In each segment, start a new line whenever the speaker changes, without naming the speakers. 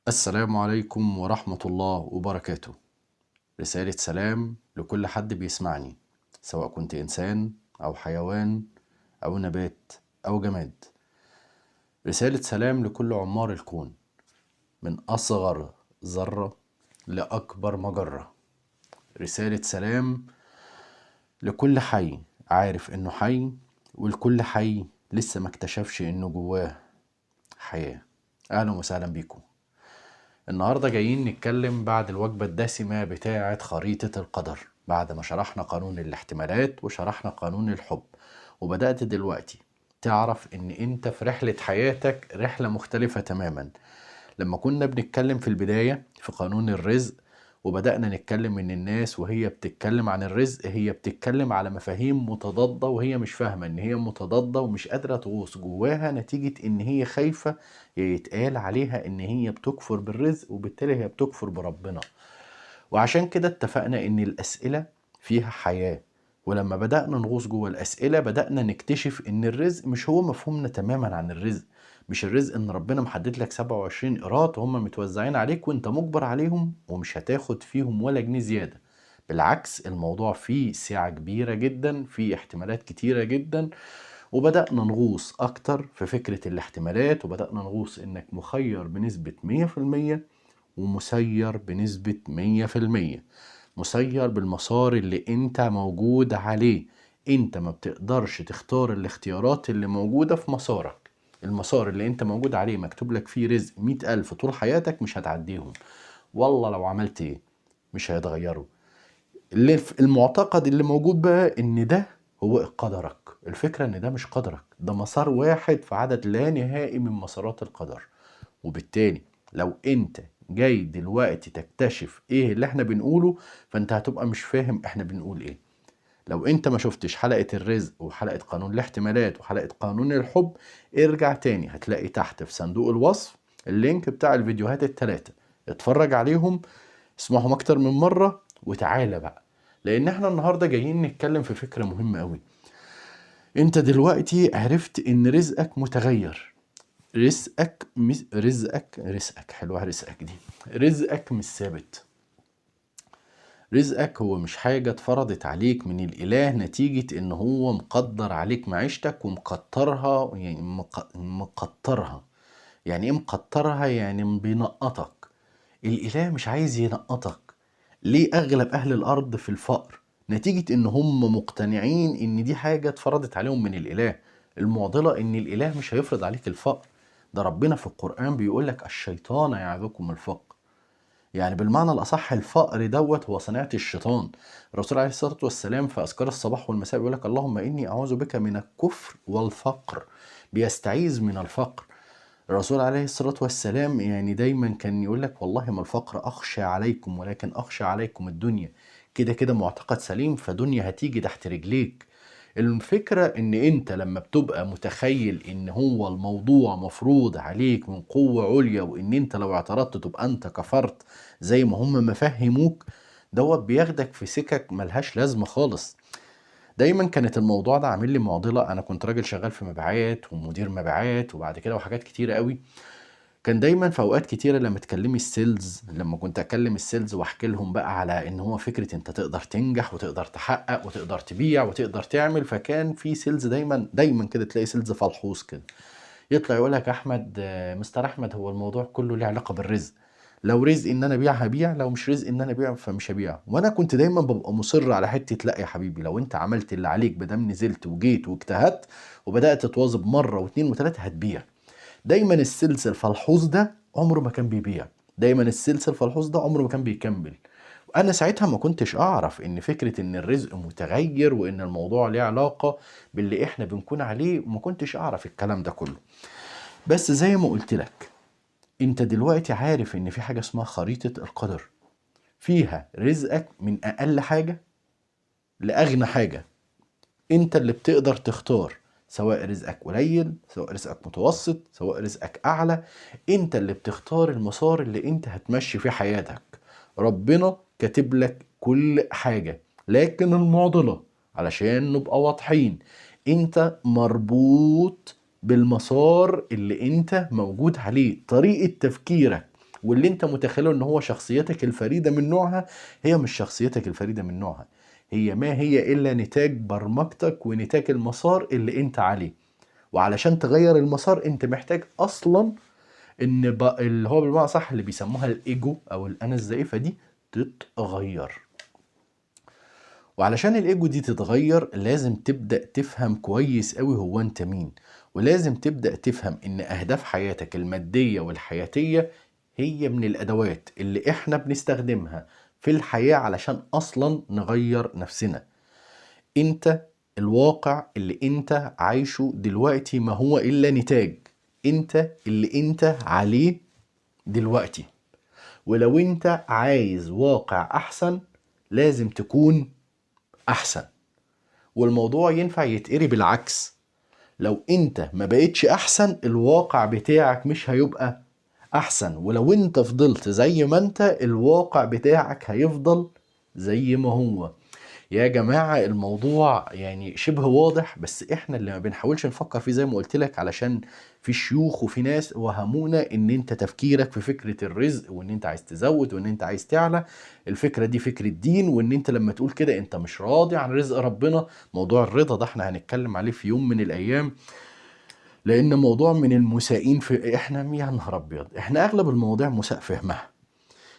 السلام عليكم ورحمة الله وبركاته. رسالة سلام لكل حد بيسمعني، سواء كنت إنسان أو حيوان أو نبات أو جماد. رسالة سلام لكل عمار الكون، من أصغر ذرة لأكبر مجرة. رسالة سلام لكل حي عارف إنه حي، ولكل حي لسه ما اكتشفش إنه جواه حياة. أهلا وسهلا بيكم. النهاردة جايين نتكلم بعد الوجبة الدسمة بتاعة خريطة القدر، بعد ما شرحنا قانون الاحتمالات وشرحنا قانون الحب، وبدأت دلوقتي تعرف ان انت في رحلة حياتك رحلة مختلفة تماما. لما كنا بنتكلم في البداية في قانون الرزق، وبدأنا نتكلم ان الناس وهي بتتكلم عن الرزق هي بتتكلم على مفاهيم متضادة، وهي مش فاهمة ان هي متضادة ومش قادرة تغوص جواها، نتيجة ان هي خايفة يتقال عليها ان هي بتكفر بالرزق، وبالتالي هي بتكفر بربنا. وعشان كده اتفقنا ان الاسئلة فيها حياة، ولما بدأنا نغوص جوه الأسئلة بدأنا نكتشف إن الرزق مش هو مفهومنا تماما عن الرزق. مش الرزق إن ربنا محدد لك 27 قيراط وهم متوزعين عليك وإنت مجبر عليهم ومش هتاخد فيهم ولا جنيه زيادة. بالعكس، الموضوع فيه سعة كبيرة جدا، فيه احتمالات كتيرة جدا. وبدأنا نغوص أكتر في فكرة الاحتمالات، وبدأنا نغوص إنك مخير بنسبة 100% ومسير بنسبة 100%. مسير بالمسار اللي انت موجود عليه. انت ما بتقدرش تختار الاختيارات اللي موجودة في مسارك. المسار اللي انت موجود عليه مكتوب لك فيه رزق 100,000 طول حياتك، مش هتعديهم. والله لو عملت ايه مش هيتغيروا. المعتقد اللي موجود بقى ان ده هو قدرك. الفكرة ان ده مش قدرك، ده مسار واحد في عدد لا نهائي من مسارات القدر. وبالتالي لو انت جاي دلوقتي تكتشف ايه اللي احنا بنقوله، فانت هتبقى مش فاهم احنا بنقول ايه. لو انت ما شفتش حلقة الرزق وحلقة قانون الاحتمالات وحلقة قانون الحب، ارجع تاني هتلاقي تحت في صندوق الوصف اللينك بتاع الفيديوهات التلاتة. اتفرج عليهم، اسمعهم اكتر من مرة، وتعالى بقى. لان احنا النهاردة جايين نتكلم في فكرة مهمة قوي. انت دلوقتي عرفت ان رزقك متغير. رزقك حلوة، رزقك دي رزقك مش ثابت. رزقك هو مش حاجة اتفرضت عليك من الإله نتيجة إن هو مقدر عليك معيشتك ومقطرها، يعني مقطرها. يعني إيه مقطرها؟ يعني بينقطك. الإله مش عايز ينقطك. ليه أغلب أهل الأرض في الفقر؟ نتيجة إن هم مقتنعين إن دي حاجة اتفرضت عليهم من الإله. المعضلة إن الإله مش هيفرض عليك الفقر. ده ربنا في القرآن بيقولك الشيطان يعظكم الفقر. يعني بالمعنى الأصح الفقر دوت هو صناعة الشيطان. الرسول عليه الصلاة والسلام في أذكار الصباح والمساء بيقولك اللهم إني أعوذ بك من الكفر والفقر. بيستعيذ من الفقر. الرسول عليه الصلاة والسلام يعني دايما كان يقولك والله ما الفقر أخشى عليكم، ولكن أخشى عليكم الدنيا. كده كده معتقد سليم، فدنيا هتيجي تحت رجليك. الفكرة ان انت لما بتبقى متخيل ان هو الموضوع مفروض عليك من قوة عليا، وان انت لو اعترضت تبقى انت كفرت زي ما هم مفهموك، دوت بياخدك في سكك ملهاش لازمة خالص. دايما كانت الموضوع ده عامل لي معضلة. انا كنت راجل شغال في مبيعات ومدير مبيعات وبعد كده وحاجات كتيرة قوي. كان دايما في اوقات كتيره لما تكلمي السيلز، لما كنت اكلم السيلز واحكي لهم بقى على ان هو فكره انت تقدر تنجح وتقدر تحقق وتقدر تبيع وتقدر تعمل، فكان في سيلز دايما كده تلاقي سيلز فلحوص كده يطلع يقول لك احمد، مستر احمد، هو الموضوع كله ليه علاقه بالرزق. لو رزق ان انا ابيع هبيع، لو مش رزق ان انا ابيع فمش هبيع. وانا كنت دايما ببقى مصر على حته لا يا حبيبي، لو انت عملت اللي عليك بدم نزلت وجيت واجتهدت وبدات تواظب مره واثنين وثلاثه هتبيع. دايما السيلز الفلحوظ ده عمره ما كان بيبيع. دايما السيلز الفلحوظ ده عمره ما كان بيكمل. انا ساعتها ما كنتش اعرف ان فكرة ان الرزق متغير وان الموضوع ليه علاقة باللي احنا بنكون عليه، وما كنتش اعرف الكلام ده كله. بس زي ما قلت لك، انت دلوقتي عارف ان في حاجة اسمها خريطة القدر، فيها رزقك من اقل حاجة لاغنى حاجة. انت اللي بتقدر تختار، سواء رزقك قليل، سواء رزقك متوسط، سواء رزقك اعلى. انت اللي بتختار المسار اللي انت هتمشي فيه حياتك. ربنا كاتب لك كل حاجة، لكن المعضلة علشان نبقى واضحين، انت مربوط بالمسار اللي انت موجود عليه. طريقة تفكيرك واللي انت متخيله ان هو شخصيتك الفريدة من نوعها، هي مش شخصيتك الفريدة من نوعها، هي ما هي الا نتاج برمجتك ونتاج المسار اللي انت عليه. وعلشان تغير المسار انت محتاج اصلا ان اللي هو بالمعنى صح اللي بيسموها الايجو او الانا الزائفة دي تتغير. وعلشان الايجو دي تتغير لازم تبدأ تفهم كويس قوي هو انت مين، ولازم تبدأ تفهم ان اهداف حياتك المادية والحياتية هي من الادوات اللي احنا بنستخدمها في الحياة علشان اصلا نغير نفسنا. انت الواقع اللي انت عايشه دلوقتي ما هو الا نتاج انت اللي انت عليه دلوقتي. ولو انت عايز واقع احسن لازم تكون احسن. والموضوع ينفع يتقري بالعكس، لو انت ما بقتش احسن الواقع بتاعك مش هيبقى احسن، ولو انت فضلت زي ما انت الواقع بتاعك هيفضل زي ما هو. يا جماعة الموضوع يعني شبه واضح، بس احنا اللي ما بنحاولش نفكر فيه زي ما قلت لك، علشان في شيوخ وفي ناس وهمونا ان انت تفكيرك في فكرة الرزق وان انت عايز تزود وان انت عايز تعلى. الفكرة دي فكرة دين، وان انت لما تقول كده انت مش راضي عن رزق ربنا. موضوع الرضا ده احنا هنتكلم عليه في يوم من الايام، لان موضوع من المسائين في احنا يا نهار ابيض، احنا اغلب المواضيع مساء فهمها.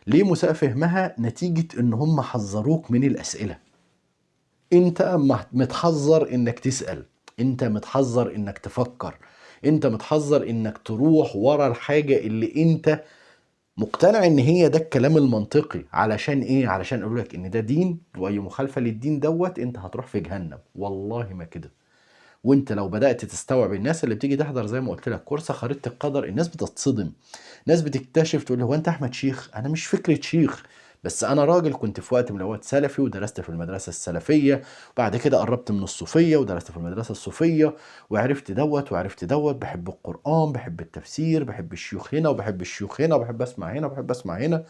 ليه مساء فهمها؟ نتيجة ان هم حذروك من الاسئلة. انت متحذر انك تسأل، انت متحذر انك تفكر، انت متحذر انك تروح ورا الحاجة اللي انت مقتنع ان هي ده الكلام المنطقي. علشان ايه؟ علشان اقولك ان ده دين، واي مخالفة للدين دوت انت هتروح في جهنم. والله ما كده. وانت لو بدأت تستوعب الناس اللي بتيجي تحضر زي ما قلت لك كورس خريطة القدر، الناس بتتصدم. ناس بتكتشف تقول هو انت احمد شيخ؟ انا مش فكرة شيخ، بس انا راجل كنت في وقت من الاوقات سلفي ودرست في المدرسة السلفية، وبعد كده قربت من الصوفية ودرست في المدرسة الصوفية، وعرفت دوت وعرفت دوت، بحب القرآن، بحب التفسير، بحب الشيوخ هنا وبحب الشيوخ هنا، وبحب اسمع هنا وبحب اسمع هنا.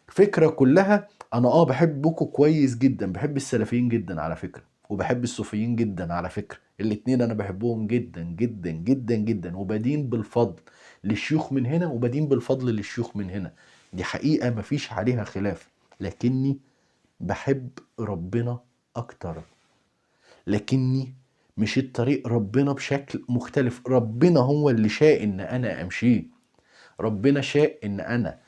الفكرة كلها انا بحبكم كويس جدا، بحب السلفيين جدا على فكرة، وبحب الصوفيين جدا على فكرة، الاتنين انا بحبهم جدا جدا جدا جدا، وبدين بالفضل للشيوخ من هنا وبدين بالفضل للشيوخ من هنا. دي حقيقة مفيش عليها خلاف. لكني بحب ربنا اكتر، لكني مشيت طريق ربنا بشكل مختلف. ربنا هو اللي شاء ان انا امشيه، ربنا شاء ان انا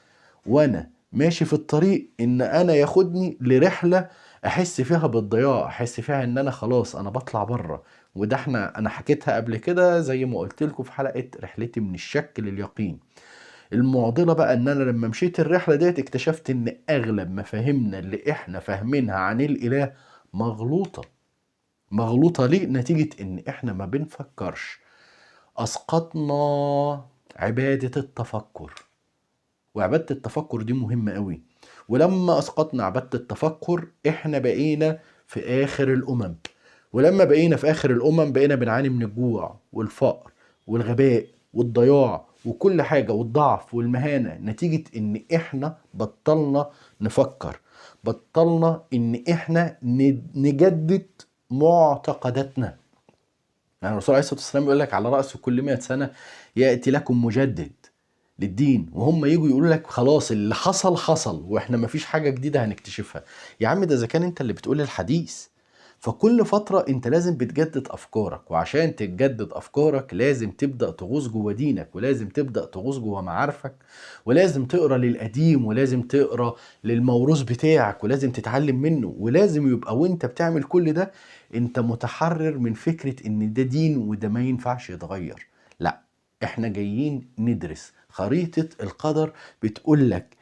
وانا ماشي في الطريق ان انا ياخدني لرحلة احس فيها بالضياع، احس فيها ان انا خلاص انا بطلع بره. وده انا حكيتها قبل كده زي ما قلت لكم في حلقة رحلتي من الشك لليقين. المعضلة بقى ان انا لما مشيت الرحلة ديت اكتشفت ان اغلب مفاهيمنا اللي احنا فاهمينها عن الاله مغلوطة. مغلوطة ليه؟ نتيجة ان احنا ما بنفكرش. اسقطنا عبادة التفكر، وعبادة التفكر دي مهمة قوي. ولما اسقطنا عبادة التفكر احنا بقينا في اخر الامم. ولما بقينا في اخر الامم بقينا بنعاني من الجوع والفقر والغباء والضياع وكل حاجة والضعف والمهانة، نتيجة ان احنا بطلنا نفكر، بطلنا ان احنا نجدد معتقداتنا. يعني الرسول عليه الصلاة والسلام يقول لك على رأس كل 100 سنة يأتي لكم مجدد للدين، وهم يجوا يقولوا لك خلاص اللي حصل حصل واحنا مفيش حاجة جديدة هنكتشفها. يا عم ده اذا كان انت اللي بتقول الحديث. فكل فترة انت لازم بتجدد افكارك، وعشان تتجدد افكارك لازم تبدأ تغوص جوه دينك، ولازم تبدأ تغوص جوه معارفك، ولازم تقرا للقديم، ولازم تقرا للموروث بتاعك، ولازم تتعلم منه. ولازم يبقى وانت بتعمل كل ده انت متحرر من فكرة ان ده دين وده ما ينفعش يتغير. لا، احنا جايين ندرس خريطة القدر، بتقول لك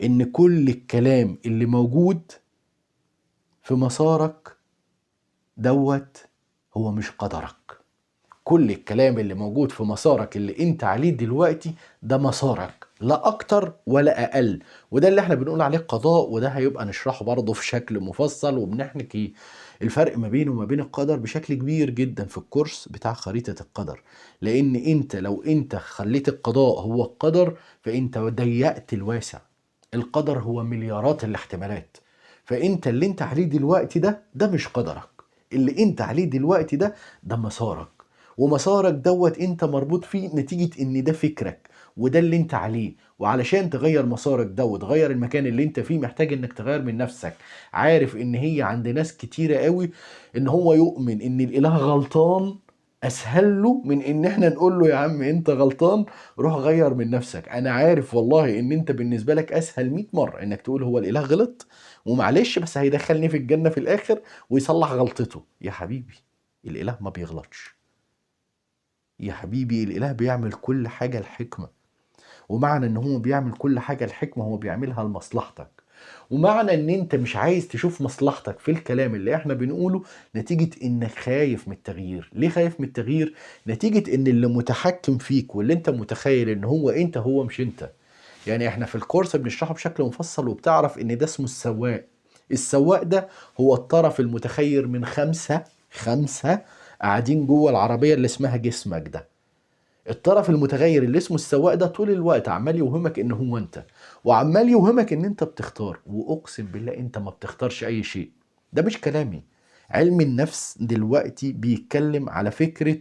ان كل الكلام اللي موجود في مسارك دوت هو مش قدرك. كل الكلام اللي موجود في مسارك اللي انت عليه دلوقتي ده مسارك، لا اكتر ولا اقل. وده اللي احنا بنقول عليه قضاء، وده هيبقى نشرحه برضه في شكل مفصل، وبنحكي الفرق ما بينه وما بين القدر بشكل كبير جدا في الكورس بتاع خريطة القدر. لان انت لو انت خليت القضاء هو القدر فانت ضيقت الواسع. القدر هو مليارات الاحتمالات. فانت اللي انت عليه دلوقتي ده مش قدرك. اللي انت عليه دلوقتي ده مسارك. ومسارك دوت انت مربوط فيه نتيجة ان ده فكرك، وده اللي انت عليه. وعلشان تغير مسارك ده وتغير المكان اللي انت فيه محتاج انك تغير من نفسك. عارف ان هي عند ناس كتيرة قوي ان هو يؤمن ان الاله غلطان اسهل له من ان احنا نقول له يا عم انت غلطان، روح غير من نفسك. انا عارف والله ان انت بالنسبة لك اسهل 100 مرة انك تقول هو الاله غلط ومعلش بس هيدخلني في الجنة في الاخر ويصلح غلطته. يا حبيبي الاله ما بيغلطش، يا حبيبي الاله بيعمل كل حاجة الحكمة. ومعنى ان هو بيعمل كل حاجة الحكمة هو بيعملها لمصلحتك. ومعنى ان انت مش عايز تشوف مصلحتك في الكلام اللي احنا بنقوله نتيجة انك خايف من التغيير. ليه خايف من التغيير؟ نتيجة ان اللي متحكم فيك واللي انت متخيل ان هو انت هو مش انت. يعني احنا في الكورس بنشرحه بشكل مفصل وبتعرف ان ده اسمه السواق. السواق ده هو الطرف المتخير من خمسة قاعدين جوه العربية اللي اسمها جسمك ده. الطرف المتغير اللي اسمه السواق ده طول الوقت عمال يوهمك ان هو انت، وعمال يوهمك ان انت بتختار، واقسم بالله انت ما بتختارش اي شيء. ده مش كلامي، علم النفس دلوقتي بيتكلم على فكرة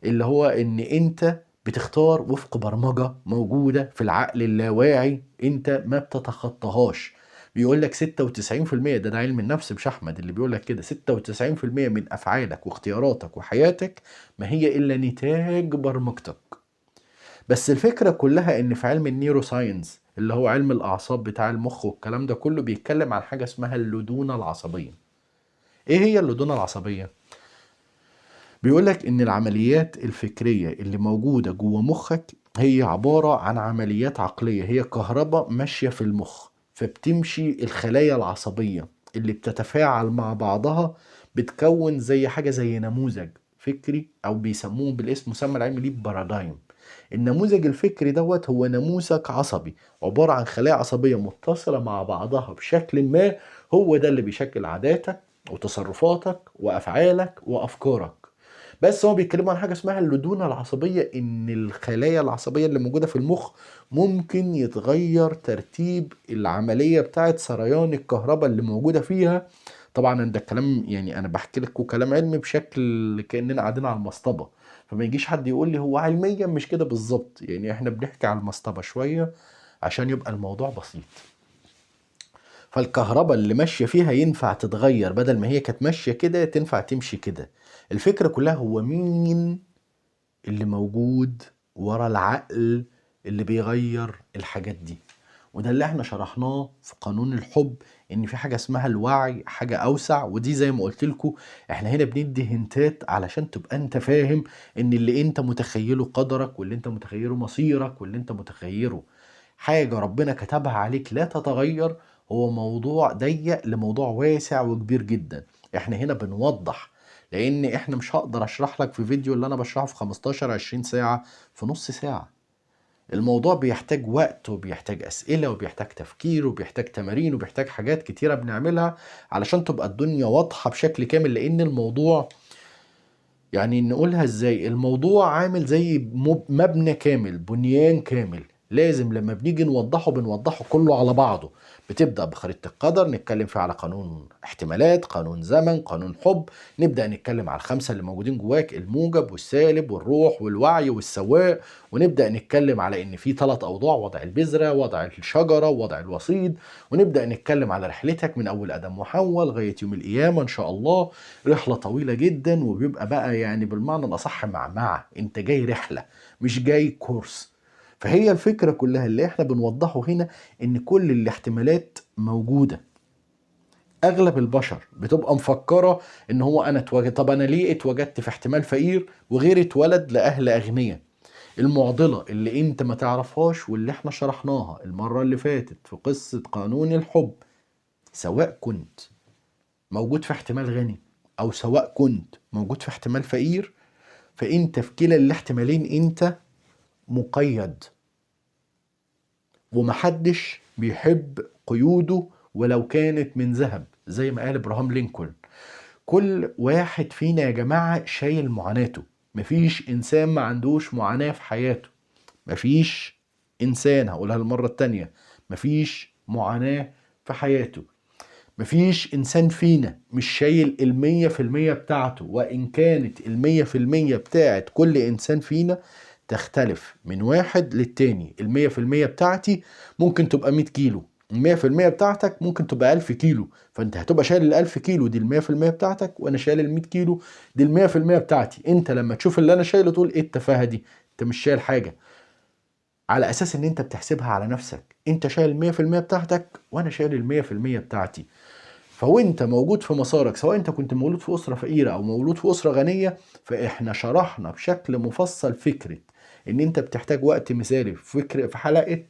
اللي هو ان انت بتختار وفق برمجة موجودة في العقل اللاواعي انت ما بتتخطاهاش. بيقول لك 96%، ده علم النفس مش احمد اللي بيقول لك كده، 96% من افعالك واختياراتك وحياتك ما هي الا نتاج برمجتك. بس الفكرة كلها ان في علم النيورو ساينس اللي هو علم الاعصاب بتاع المخ والكلام ده كله بيتكلم عن حاجة اسمها اللدونة العصبية. ايه هي اللدونة العصبية؟ بيقولك ان العمليات الفكرية اللي موجودة جوه مخك هي عبارة عن عمليات عقلية، هي كهرباء ماشية في المخ، فبتمشي الخلايا العصبية اللي بتتفاعل مع بعضها بتكون زي حاجة زي نموذج فكري، او بيسموه بالاسم مسمى العلمي ليه بارادايم. النموذج الفكري دوت هو نموذج عصبي عبارة عن خلايا عصبية متصلة مع بعضها بشكل ما، هو ده اللي بيشكل عاداتك وتصرفاتك وأفعالك وأفكارك. بس هو بيتكلموا عن حاجة اسمها اللدونة العصبية، إن الخلايا العصبية اللي موجودة في المخ ممكن يتغير ترتيب العملية بتاعت سريان الكهرباء اللي موجودة فيها. طبعا ده الكلام يعني أنا بحكي لكم كلام علمي بشكل كأننا قاعدين على المصطبة، فما يجيش حد يقول لي هو علميا مش كده بالظبط. يعني احنا بنحكي على المصطبة شوية عشان يبقى الموضوع بسيط. فالكهرباء اللي ماشية فيها ينفع تتغير، بدل ما هي كانت ماشية كده تنفع تمشي كده. الفكرة كلها هو مين اللي موجود ورا العقل اللي بيغير الحاجات دي. وده اللي احنا شرحناه في قانون الحب، ان في حاجة اسمها الوعي، حاجة اوسع. ودي زي ما قلت لكم احنا هنا بندي هنتات علشان تبقى انت فاهم ان اللي انت متخيله قدرك، واللي انت متخيله مصيرك، واللي انت متخيله حاجة ربنا كتبها عليك لا تتغير. هو موضوع ضيق لموضوع واسع وكبير جدا. احنا هنا بنوضح، لان احنا مش هقدر اشرح لك في فيديو اللي انا بشرحه في 15 20 ساعة في نص ساعة. الموضوع بيحتاج وقت وبيحتاج اسئلة وبيحتاج تفكير وبيحتاج تمارين وبيحتاج حاجات كتيرة بنعملها علشان تبقى الدنيا واضحة بشكل كامل. لان الموضوع يعني نقولها ازاي، الموضوع عامل زي مبنى كامل، بنيان كامل. لازم لما بنيجي نوضحه بنوضحه كله على بعضه. بتبدأ بخريطة القدر نتكلم فيها على قانون احتمالات، قانون زمن، قانون حب. نبدأ نتكلم على الخمسة اللي موجودين جواك، الموجب والسالب والروح والوعي والسواء. ونبدأ نتكلم على ان في 3 اوضاع، وضع البذرة، وضع الشجرة، ووضع الوسيط. ونبدأ نتكلم على رحلتك من اول ادم وحواء لغاية يوم القيامة ان شاء الله. رحلة طويلة جدا، وبيبقى بقى يعني بالمعنى الأصح معمعة، انت جاي رحلة مش جاي كورس. فهي الفكرة كلها اللي احنا بنوضحه هنا ان كل الاحتمالات موجودة. اغلب البشر بتبقى مفكرة ان هو انا اتوجد، طب انا ليه اتوجدت في احتمال فقير وغير اتولد لأهل اغنياء؟ المعضلة اللي انت ما تعرفهاش واللي احنا شرحناها المرة اللي فاتت في قصة قانون الحب، سواء كنت موجود في احتمال غني او سواء كنت موجود في احتمال فقير، فانت في كلا الاحتمالين انت مقيد. ومحدش بيحب قيوده ولو كانت من ذهب، زي ما قال ابراهام لينكولن. كل واحد فينا يا جماعة شايل معاناته. مفيش انسان ما عندوش معاناة في حياته. مفيش انسان، هقولها المرة التانية، مفيش معاناة في حياته. مفيش إنسان فينا مش شايل 100% بتاعته. وإن كانت 100% بتاعت كل إنسان فينا تختلف من واحد للتاني. 100% بتاعتي ممكن تبقى 100 كيلو، 100% بتاعتك ممكن تبقى 1000 كيلو، فانت هتبقى شايل 1000 كيلو دي 100% بتاعتك، وانا شايل 100 كيلو دي 100% بتاعتي. انت لما تشوف اللي انا شايله تقول ايه التفاهة دي، انت مش شايل حاجة، على اساس ان انت بتحسبها على نفسك. انت شايل 100% بتاعتك وانا شايل 100% بتاعتي. فوانت موجود في مسارك، سواء انت كنت مولود في اسرة فقيرة او مولود في اسرة غنية، فاحنا شرحنا بشكل مفصل فكرة ان انت بتحتاج وقت مثالي في حلقة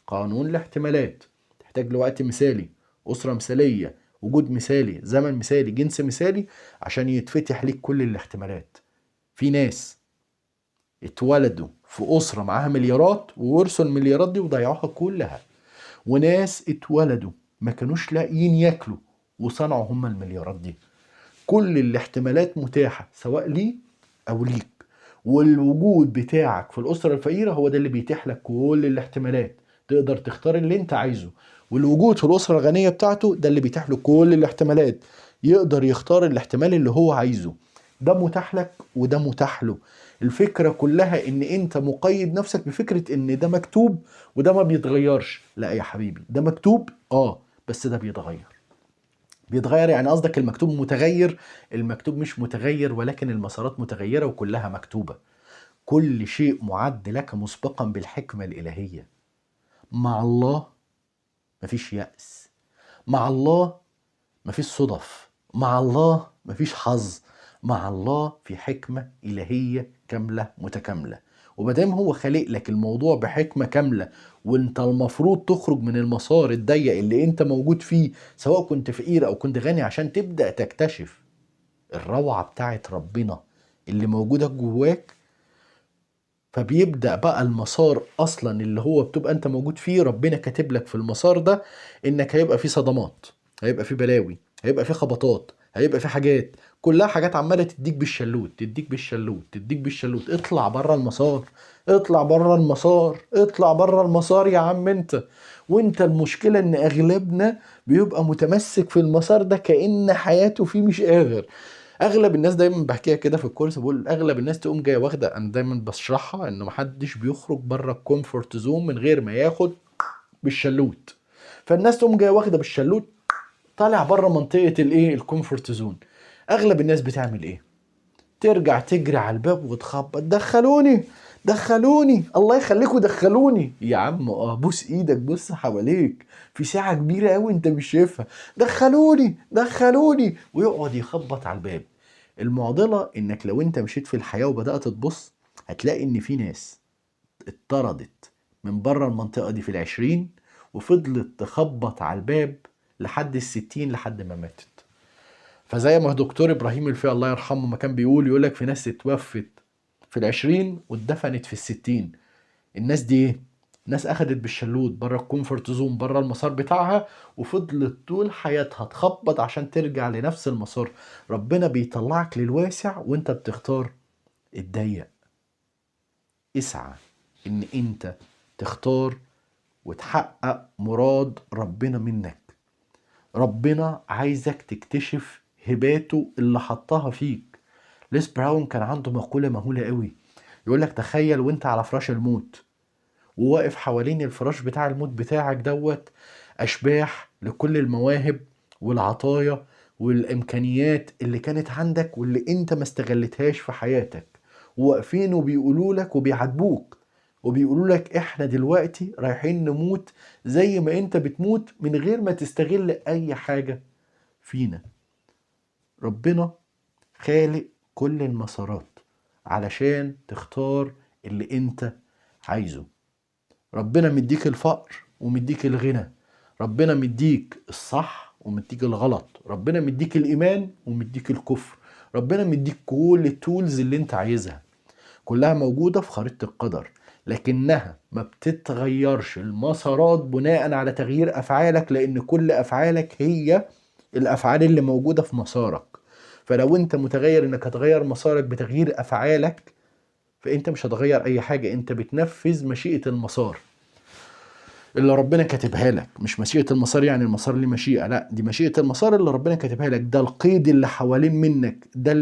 قانون الاحتمالات. تحتاج لوقت مثالي، اسرة مثالية، وجود مثالي، زمن مثالي، جنس مثالي، عشان يتفتح ليك كل الاحتمالات. في ناس اتولدوا في أسرة معاها مليارات وورثوا المليارات دي وضيعوها كلها، وناس اتولدوا ما كانوش لاقيين ياكلوا وصنعوا هم المليارات دي. كل الاحتمالات متاحة سواء لي أو ليك، والوجود بتاعك في الأسرة الفقيرة هو ده اللي بيتيح لك كل الاحتمالات. تقدر تختار اللي انت عايزه. والوجود في الأسرة الغنية بتاعته ده اللي بيتيح له كل الاحتمالات، يقدر يختار الاحتمال اللي هو عايزه. ده متاح لك وده متاح له. الفكرة كلها ان انت مقيد نفسك بفكرة ان ده مكتوب وده ما بيتغيرش. لا يا حبيبي، ده مكتوب بس ده بيتغير. بيتغير يعني قصدك المكتوب متغير؟ المكتوب مش متغير، ولكن المسارات متغيرة وكلها مكتوبة. كل شيء معد لك مسبقا بالحكمة الإلهية. مع الله مفيش يأس، مع الله مفيش صدف، مع الله مفيش حظ، مع الله في حكمة إلهية كاملة متكاملة. ومادام هو خالق لك الموضوع بحكمة كاملة، وانت المفروض تخرج من المسار الضيق اللي انت موجود فيه، سواء كنت فقير او كنت غني، عشان تبدأ تكتشف الروعة بتاعت ربنا اللي موجودة جواك. فبيبدأ بقى المسار اصلا اللي هو بتبقى انت موجود فيه. ربنا كاتب لك في المسار ده انك هيبقى فيه صدمات، هيبقى فيه بلاوي، هيبقى فيه خبطات، هيبقى فيه حاجات، كلها حاجات عمالة تديك بالشلوت، تديك بالشلوت، تديك بالشلوت. اطلع بره المسار، اطلع بره المسار، اطلع بره المسار يا عم انت. وانت المشكلة ان اغلبنا بيبقى متمسك في المسار ده كأن حياته فيه مش قادر. اغلب الناس، دايما بحكيها كده في الكورس، بقول اغلب الناس تقوم جايه واخده، انا دايما بشرحها ان محدش بيخرج بره الكومفورت زون من غير ما ياخد بالشلوت. فالناس تقوم جايه واخده بالشلوت، طالع بره منطقه الايه، الكومفورت زون. اغلب الناس بتعمل ايه؟ ترجع تجري على الباب وتخبط، دخلوني دخلوني، الله يخليكوا دخلوني. يا عم بوس ايدك، بص حواليك، في ساعة كبيرة قوي انت مش شايفها. دخلوني دخلوني، ويقعد يخبط على الباب. المعضلة انك لو انت مشيت في الحياة وبدأت تبص، هتلاقي ان في ناس اتطردت من بره المنطقة دي في ال20، وفضلت تخبط على الباب لحد ال60، لحد ما ماتت. فزي ما دكتور ابراهيم الفقي الله يرحمه ما كان بيقول، يقولك في ناس اتوفت في ال20 واتدفنت في ال60. الناس دي ايه؟ ناس اخدت بالشلوت بره الكومفورت زون، بره المسار بتاعها، وفضلت طول حياتها تخبط عشان ترجع لنفس المسار. ربنا بيطلعك للواسع وانت بتختار الضيق. اسعى ان انت تختار وتحقق مراد ربنا منك. ربنا عايزك تكتشف هباته اللي حطها فيك. ليس براون كان عنده مقولة مهولة قوي، يقولك تخيل وانت على فراش الموت، وواقف حوالين الفراش بتاع الموت بتاعك دوت أشباح لكل المواهب والعطايا والإمكانيات اللي كانت عندك واللي انت ما استغلتهاش في حياتك، وواقفين وبيقولوا لك وبيعاتبوك وبيقولوا لك احنا دلوقتي رايحين نموت زي ما انت بتموت من غير ما تستغل اي حاجة فينا. ربنا خالق كل المسارات علشان تختار اللي انت عايزه. ربنا مديك الفقر ومديك الغنى، ربنا مديك الصح ومديك الغلط، ربنا مديك الإيمان ومديك الكفر، ربنا مديك كل التولز اللي انت عايزها، كلها موجودة في خريطة القدر، لكنها ما بتتغيرش المسارات بناء على تغيير أفعالك، لأن كل أفعالك هي الأفعال اللي موجودة في مسارك. فلو انت متغير انك هتغير مسارك بتغيير أفعالك، فانت مش هتغير اي حاجة، انت بتنفذ مشيئة المسار اللي ربنا كاتبها لك. مش مشيئة المسار يعني المسار ليه مشيئة، لا، دي مشيئة المسار اللي ربنا كاتبها لك. ده القيد اللي حوالين منك، ده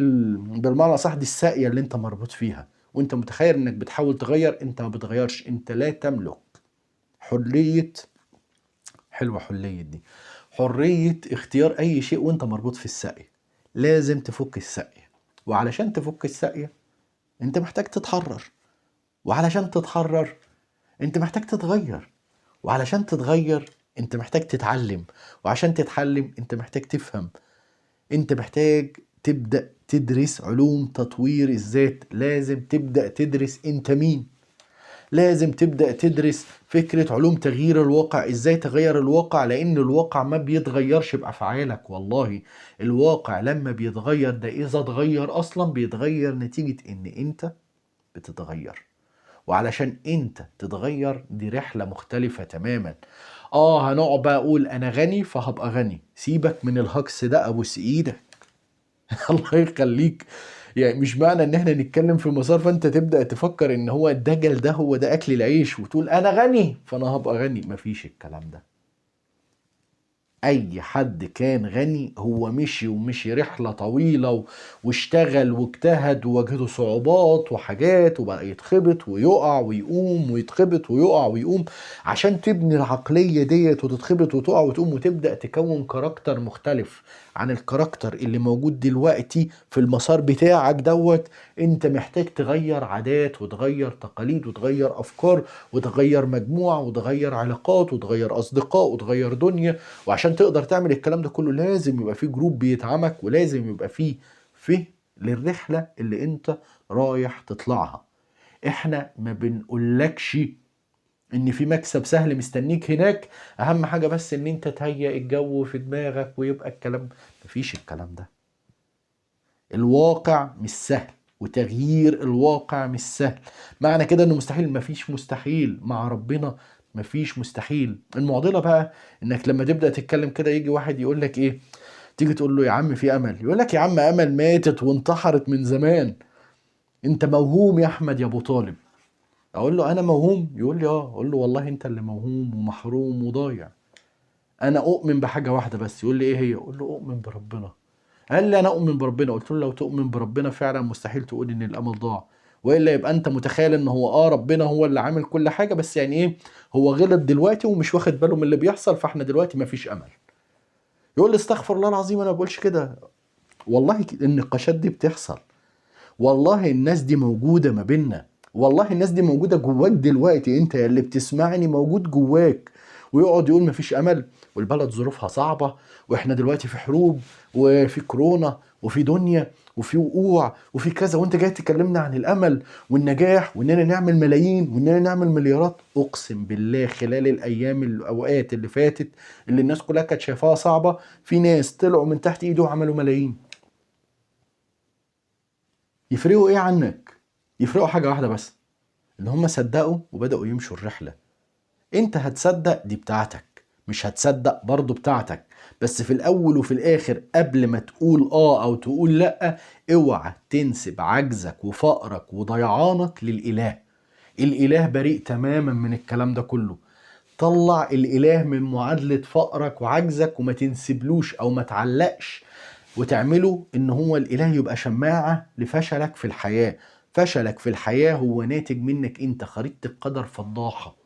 بالمعنى صح دي الساقية اللي انت مربوط فيها، وانت متخيل انك بتحاول تغير، انت ما بتغيرش، انت لا تملك حرية. حلوة حرية دي، حرية اختيار اي شيء وانت مربوط في الساقية. لازم تفك الساقية، وعلشان تفك الساقية انت محتاج تتحرر، وعلشان تتحرر انت محتاج تتغير، وعلشان تتغير انت محتاج تتعلم، وعشان تتعلم انت محتاج تفهم. انت محتاج تبدأ تدرس علوم تطوير الذات، لازم تبدأ تدرس انت مين، لازم تبدأ تدرس فكرة علوم تغيير الواقع، ازاي تغير الواقع، لان الواقع ما بيتغيرش بأفعالك. والله الواقع لما بيتغير ده، اذا اتغير اصلا بيتغير نتيجة ان انت بتتغير. وعلشان انت تتغير دي رحلة مختلفة تماما. هنقعد بقى اقول انا غني فهبقى غني، سيبك من الهجص ده، ابوس ايدك. الله يخليك. يعني مش معنى ان احنا نتكلم في مسار فانت تبدأ تفكر ان هو الدجل ده هو ده اكل العيش وتقول انا غني فانا هبقى غني. مفيش الكلام ده. اي حد كان غني هو مشي رحلة طويلة واشتغل واجتهد وواجهته صعوبات وحاجات، وبقى يتخبط ويقع ويقوم ويتخبط ويقع ويقوم عشان تبني العقلية ديت، وتتخبط وتقع وتقوم وتبدأ تكون كاركتر مختلف عن الكاركتر اللي موجود دلوقتي في المسار بتاعك دوت. انت محتاج تغير عادات وتغير تقاليد وتغير افكار وتغير مجموعة وتغير علاقات وتغير اصدقاء وتغير دنيا. وعشان تقدر تعمل الكلام ده كله لازم يبقى فيه جروب بيدعمك، ولازم يبقى فيه للرحلة اللي انت رايح تطلعها. احنا ما بنقولكش ان في مكسب سهل مستنيك هناك، اهم حاجة بس ان انت تهيئ الجو في دماغك ويبقى الكلام. مفيش الكلام ده. الواقع مش سهل، وتغيير الواقع مش سهل. معنى كده انه مستحيل؟ مفيش مستحيل مع ربنا، مفيش مستحيل. المعضلة بقى انك لما تبدأ تتكلم كده يجي واحد يقول لك ايه، تيجي تقول له يا عم في امل، يقول لك يا عم امل ماتت وانتحرت من زمان، انت موهوم يا احمد يا ابو طالب. اقول له انا موهوم؟ يقول لي اه. اقول له والله انت اللي موهوم ومحروم وضايع. انا اؤمن بحاجة واحدة بس. يقول لي ايه هي؟ اقول له اؤمن بربنا. قال لي انا اؤمن بربنا. قلت له لو تؤمن بربنا فعلا مستحيل تقول ان الامل ضاع، والا يبقى انت متخيل ان هو ربنا هو اللي عامل كل حاجه، بس يعني ايه، هو غلط دلوقتي ومش واخد باله من اللي بيحصل، فاحنا دلوقتي مفيش امل. يقول لي استغفر الله العظيم انا ما بقولش كده. والله النقاشات دي بتحصل، والله الناس دي موجوده ما بيننا، والله الناس دي موجوده جواك دلوقتي، انت اللي بتسمعني موجود جواك. ويقعد يقول مفيش امل، والبلد ظروفها صعبه، واحنا دلوقتي في حروب وفي كورونا وفي دنيا وفي وقوع وفي كذا، وانت جاي تكلمنا عن الامل والنجاح واننا نعمل ملايين واننا نعمل مليارات. اقسم بالله خلال الاوقات اللي فاتت اللي الناس كلها كانت شايفاها صعبه، في ناس طلعوا من تحت ايده وعملوا ملايين. يفرقوا ايه عنك؟ يفرقوا حاجة واحدة بس، ان هم صدقوا وبدأوا يمشوا الرحلة. انت هتصدق دي بتاعتك، مش هتصدق برضو بتاعتك. بس في الاول وفي الاخر قبل ما تقول او تقول لا، اوعى تنسب عجزك وفقرك وضيعانك للاله. الاله بريء تماما من الكلام ده كله. طلع الاله من معادلة فقرك وعجزك، وما تنسبلوش او ما تعلقش وتعمله ان هو الاله يبقى شماعة لفشلك في الحياة. فشلك في الحياة هو ناتج منك انت. خريطة القدر فضاحة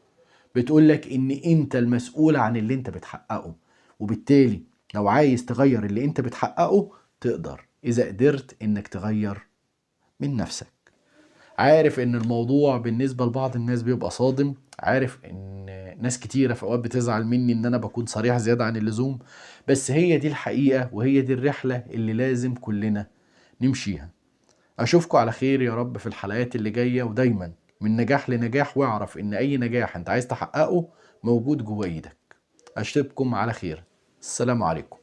بتقولك ان انت المسؤول عن اللي انت بتحققه، وبالتالي لو عايز تغير اللي انت بتحققه تقدر، اذا قدرت انك تغير من نفسك. عارف ان الموضوع بالنسبة لبعض الناس بيبقى صادم، عارف ان ناس كتيرة في اوقات بتزعل مني ان انا بكون صريح زيادة عن اللزوم، بس هي دي الحقيقة وهي دي الرحلة اللي لازم كلنا نمشيها. اشوفكم على خير يا رب في الحلقات اللي جاية، ودايما من نجاح لنجاح، واعرف ان اي نجاح انت عايز تحققه موجود جوا ايدك. اشوفكم على خير. السلام عليكم.